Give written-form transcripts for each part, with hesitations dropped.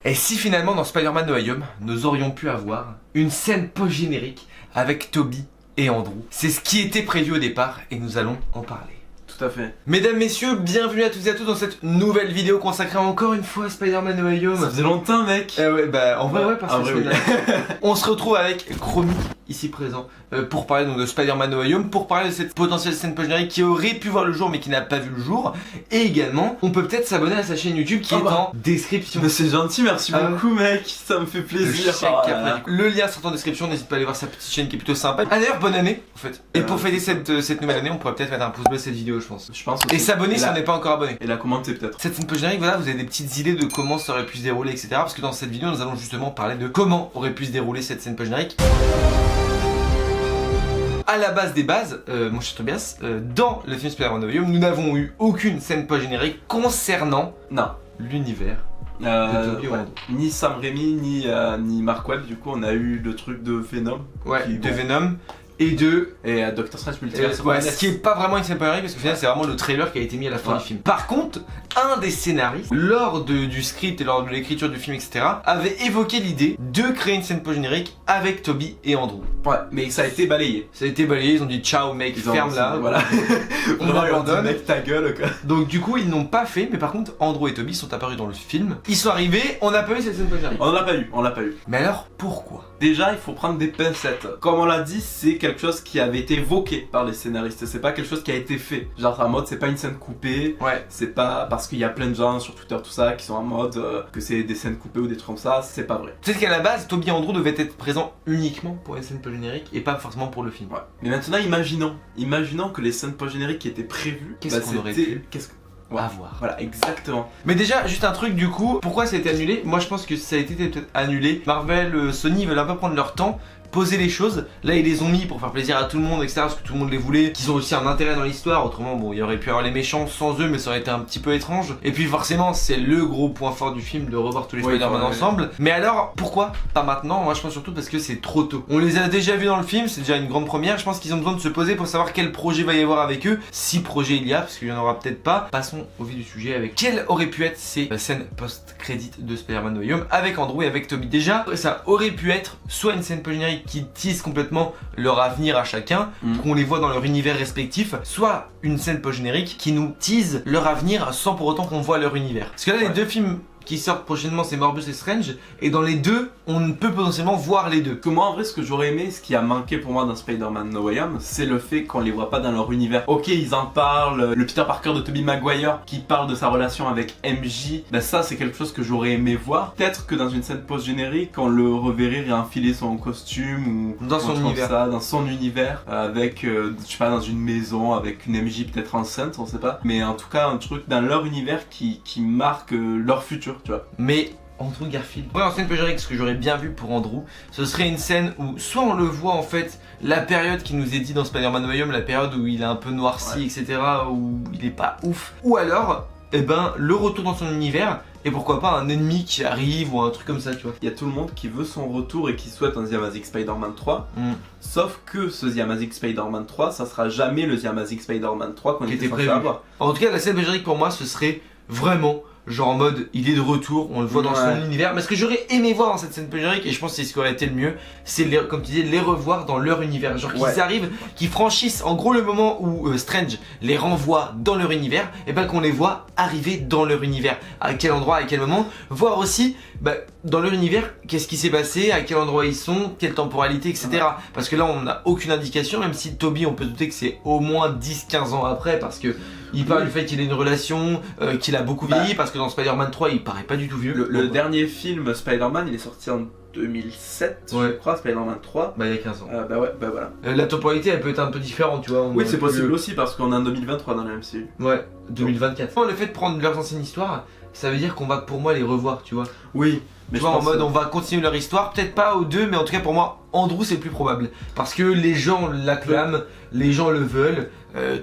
Et si finalement dans Spider-Man No Way Home, nous aurions pu avoir une scène post-générique avec Tobey et Andrew? C'est ce qui était prévu au départ et nous allons en parler. Tout à fait. Mesdames, messieurs, bienvenue à toutes et à tous dans cette nouvelle vidéo consacrée encore une fois à Spider-Man No Way Home. Ça faisait longtemps, mec. Ouais, bah en vrai, ouais, parce que oui. on se retrouve avec Chromie, ici présent, pour parler donc de Spider-Man No Way Home, pour parler de cette potentielle scène post-générique qui aurait pu voir le jour mais qui n'a pas vu le jour. Et également, on peut peut-être s'abonner à sa chaîne YouTube qui est en description. Mais c'est gentil, merci beaucoup, mec. Ça me fait plaisir. Le lien sera en description, n'hésite pas à aller voir sa petite chaîne qui est plutôt sympa. Ah d'ailleurs, bonne année en fait. Et pour fêter cette nouvelle année, on pourrait peut-être mettre un pouce bleu à cette vidéo, je pense. Aussi. Et s'abonner si on n'est pas encore abonné. Et la commenter peut-être. Cette scène post-générique, voilà, vous avez des petites idées de comment ça aurait pu se dérouler, etc. Parce que dans cette vidéo, nous allons justement parler de comment aurait pu se dérouler cette scène post-générique. À la base des bases, mon cher Tobias, dans le film Spider-Man No Way Home, nous n'avons eu aucune scène post-générique concernant l'univers de Tobey Andrew. Ni Sam Raimi, ni Mark Webb, du coup on a eu le truc de Venom. Ouais, de Venom. Et Doctor Strange Multiverse. Ouais, ce qui est pas vraiment une scène post-générique parce que finalement c'est vraiment le trailer qui a été mis à la fin du film. Par contre, un des scénaristes, lors du script et lors de l'écriture du film, etc., avait évoqué l'idée de créer une scène post-générique avec Tobey et Andrew. Ouais, mais ça a été balayé. Ça a été balayé, ils ont dit ciao mec, ferme là. Voilà. On abandonne. Mec, ta gueule quoi. Donc du coup, ils n'ont pas fait, mais par contre, Andrew et Tobey sont apparus dans le film. Ils sont arrivés, on n'a pas eu cette scène post-générique. On l'a pas eu. Mais alors, pourquoi? Déjà, il faut prendre des pincettes. Comme on l'a dit, c'est quelque chose qui avait été évoqué par les scénaristes. C'est pas quelque chose qui a été fait. Genre en mode, c'est pas une scène coupée. Ouais. C'est pas parce qu'il y a plein de gens sur Twitter, tout ça, qui sont en mode que c'est des scènes coupées ou des trucs comme ça. C'est pas vrai. Peut-être qu'à la base, Tobey et Andrew devaient être présents uniquement pour une scène post-générique et pas forcément pour le film. Ouais. Mais maintenant, imaginons que les scènes post-génériques qui étaient prévues, qu'est-ce qu'on aurait pu à voir. Voilà, exactement. Mais déjà, juste un truc du coup, pourquoi ça a été annulé? Moi je pense que ça a été peut-être annulé. Marvel, Sony veulent un peu prendre leur temps, poser les choses. Là ils les ont mis pour faire plaisir à tout le monde, etc. Parce que tout le monde les voulait, qu'ils ont aussi un intérêt dans l'histoire. Autrement, bon, il y aurait pu avoir les méchants sans eux, mais ça aurait été un petit peu étrange. Et puis forcément, c'est le gros point fort du film de revoir tous les Spider-Man ensemble. Mais alors, pourquoi pas maintenant? Moi je pense surtout parce que c'est trop tôt. On les a déjà vus dans le film, c'est déjà une grande première. Je pense qu'ils ont besoin de se poser pour savoir quel projet va y avoir avec eux. Si projet il y a, parce qu'il y en aura peut-être pas. Passons au vif du sujet avec quelles auraient pu être ces scènes post-crédit de Spider-Man No Way Home avec Andrew et avec Tobey. Déjà, ça aurait pu être soit une scène post-générique qui tease complètement leur avenir à chacun, qu'on les voit dans leur univers respectif, soit une scène post-générique qui nous tease leur avenir sans pour autant qu'on voit leur univers. Parce que là, les deux films qui sortent prochainement, c'est Morbius et Strange, et dans les deux, on peut potentiellement voir les deux. Que moi, en vrai, ce que j'aurais aimé, ce qui a manqué pour moi dans Spider-Man No Way Home, c'est le fait qu'on les voit pas dans leur univers. Ok, ils en parlent, le Peter Parker de Tobey Maguire qui parle de sa relation avec MJ, ben ça, c'est quelque chose que j'aurais aimé voir. Peut-être que dans une scène post-générique, on le reverrait réenfiler son costume ou dans son univers, dans son univers, avec, je sais pas, dans une maison, avec une MJ peut-être enceinte, on sait pas. Mais en tout cas, un truc dans leur univers qui marque leur futur. Tu vois. Mais Andrew Garfield, ouais, en scène post-générique, ce que j'aurais bien vu pour Andrew, ce serait une scène où soit on le voit en fait, la période qui nous est dit dans Spider-Man No Way Home, la période où il est un peu noirci, etc., où il est pas ouf, ou alors, eh ben, le retour dans son univers, et pourquoi pas un ennemi qui arrive ou un truc comme ça, tu vois. Il y a tout le monde qui veut son retour et qui souhaite un The Amazing Spider-Man 3, sauf que ce The Amazing Spider-Man 3, ça sera jamais le The Amazing Spider-Man 3 qu'on était prévu avoir. En tout cas, la scène post-générique pour moi, ce serait vraiment genre en mode il est de retour, on le voit dans son univers. Mais ce que j'aurais aimé voir dans cette scène post-générique, et je pense que c'est ce qui aurait été le mieux, c'est comme tu disais, les revoir dans leur univers. Genre qu'ils arrivent, qu'ils franchissent en gros le moment où Strange les renvoie dans leur univers, et ben qu'on les voit arriver dans leur univers. À quel endroit, à quel moment, voir aussi dans leur univers qu'est-ce qui s'est passé, à quel endroit ils sont, quelle temporalité, etc. Parce que là on n'a aucune indication, même si Tobey on peut douter que c'est au moins 10-15 ans après, parce que il parle du fait qu'il ait une relation, qu'il a beaucoup vieilli, parce que dans Spider-Man 3 il paraît pas du tout vieux. Le dernier film Spider-Man il est sorti en 2007, je crois, Spider-Man 3. Bah il y a 15 ans. Voilà. La temporalité elle peut être un peu différente, tu vois. Oui, c'est possible aussi parce qu'on est en 2023 dans la MCU. Ouais, 2024. Le fait de prendre leurs anciennes histoires, ça veut dire qu'on va pour moi les revoir, tu vois. Oui. Mais tu vois, en mode on va continuer leur histoire, peut-être pas aux deux, mais en tout cas pour moi, Andrew c'est le plus probable. Parce que les gens l'acclament, les gens le veulent,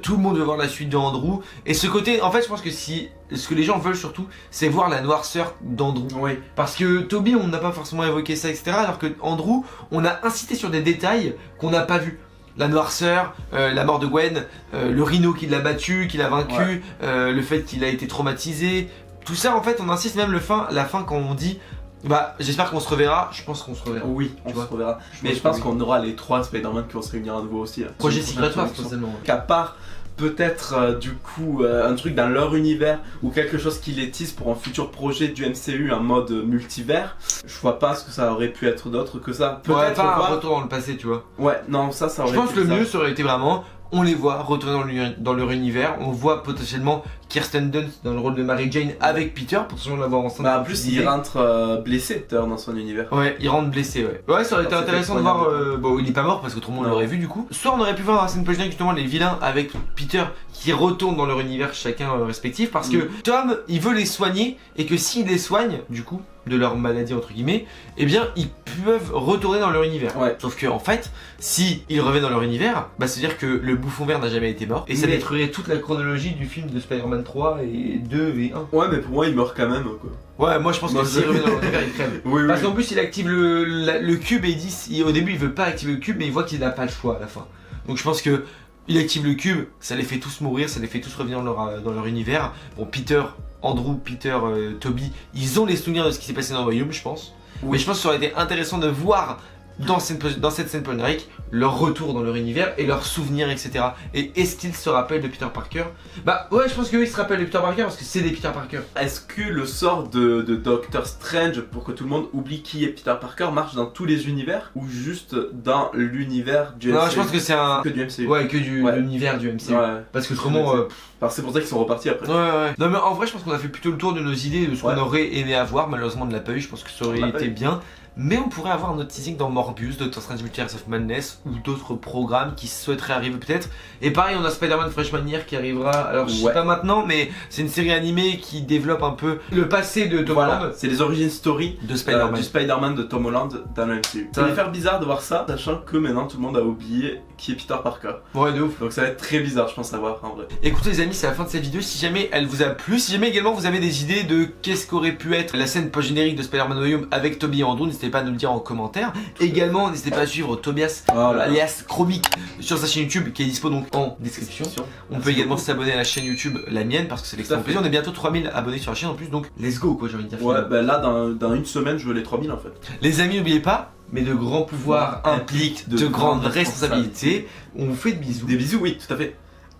tout le monde veut voir la suite de Andrew. Et ce côté, en fait je pense que ce que les gens veulent surtout, c'est voir la noirceur d'Andrew. Oui. Parce que Tobey, on n'a pas forcément évoqué ça, etc. Alors que Andrew, on a incité sur des détails qu'on n'a pas vus. La noirceur, la mort de Gwen, le rhino qui l'a battu, qui l'a vaincu, le fait qu'il a été traumatisé. Tout ça en fait on insiste, même la fin quand on dit Bah, j'espère qu'on se reverra. Je pense qu'on se reverra. Oui, on Tu se vois. reverra. Mais je pense que qu'on aura les 3 Spider-Man qui vont se réunir à nouveau aussi. Projet Sur une Secret prochaine Wars, production. potentiellement. Qu'à part peut-être du coup un truc dans leur univers ou quelque chose qui les tease pour un futur projet du MCU en mode multivers, je vois pas ce que ça aurait pu être d'autre que ça. Ouais, Peut-être pas un voir- retour dans le passé, tu vois. Ouais, non, ça aurait Je pense pu que le ça. mieux, ça aurait été vraiment. On les voit retourner dans leur univers. On voit potentiellement Kirsten Dunst dans le rôle de Mary Jane avec Peter, potentiellement l'avoir ensemble. Bah, en plus, il rentre blessé Peter dans son univers. Ouais, il rentre blessé, ouais. Ouais, ça aurait été Alors, c'était intéressant de voir. incroyable. Bon, il est pas mort parce que tout le monde Non. l'aurait vu du coup. Soit on aurait pu voir dans la scène post-générique justement les vilains avec Peter qui retournent dans leur univers chacun respectif parce que Tom il veut les soigner et que s'il les soigne, du coup, de leur maladie entre guillemets, eh bien ils peuvent retourner dans leur univers. Ouais. Sauf que en fait, si ils reviennent dans leur univers, bah c'est à dire que le bouffon vert n'a jamais été mort et ça Mais- détruirait toute la chronologie du film de Spider-Man 3 et 2 et 1. Ouais, mais pour moi, il meurt quand même quoi. Ouais, moi je pense Moi, que s'il je- revient dans leur univers, il crève. Oui, Parce qu'en plus il active le cube et il dit au début il veut pas activer le cube mais il voit qu'il n'a pas le choix à la fin. Donc je pense que il active le cube, ça les fait tous mourir, ça les fait tous revenir dans leur univers. Bon Peter, Andrew, Peter, Toby, ils ont les souvenirs de ce qui s'est passé dans le royaume je pense. Oui. Mais je pense que ça aurait été intéressant de voir dans cette scène post-générique leur retour dans leur univers et leurs souvenirs etc. Et est-ce qu'ils se rappellent de Peter Parker? Bah ouais je pense que oui ils se rappellent de Peter Parker parce que c'est des Peter Parker. Est-ce que le sort de Doctor Strange pour que tout le monde oublie qui est Peter Parker marche dans tous les univers ou juste dans l'univers du MCU? Non je pense que c'est un... que du MCU. Ouais que du Ouais. l'univers du MCU. Ouais. Parce que autrement... Enfin, c'est pour ça qu'ils sont repartis après. Ouais. Non mais en vrai je pense qu'on a fait plutôt le tour de nos idées de ce Ouais. qu'on aurait aimé avoir. Malheureusement on ne l'a pas eu, je pense que ça aurait On l'a pas été eu. bien. Mais on pourrait avoir notre teasing dans Morbius, Doctor Strange Multiverse of Madness ou d'autres programmes qui souhaiteraient arriver peut-être. Et pareil on a Spider-Man Freshman Year qui arrivera, alors je sais Ouais. pas maintenant mais c'est une série animée qui développe un peu le passé de Tom Voilà, Holland c'est les origin story de Spider-Man. du Spider-Man de Tom Holland dans le MCU. Ça va faire bizarre de voir ça, sachant que maintenant tout le monde a oublié qui est Peter Parker. Ouais de ouf. Donc ça va être très bizarre, je pense, à voir en vrai. Écoutez les amis, c'est la fin de cette vidéo. Si jamais elle vous a plu, si jamais également vous avez des idées de qu'est-ce qu'aurait pu être la scène post-générique de Spider-Man No Way Home avec Toby et Andrew, n'hésitez pas à nous le dire en commentaire. Également, n'hésitez pas à suivre Tobias, Oh là là. alias Chromic, sur sa chaîne YouTube qui est dispo donc en description. On peut également s'abonner à la chaîne YouTube, la mienne, parce que c'est l'extrêmement Tout à fait. plaisir. On est bientôt 3000 abonnés sur la chaîne en plus, donc let's go quoi, j'ai envie de dire. Ouais, finalement. bah là, dans une semaine, je veux les 3000 en fait. Les amis, n'oubliez pas, mais de grands pouvoirs impliquent de grandes responsabilités. On vous fait de bisous. Des bisous, oui, tout à fait.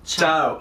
Ciao.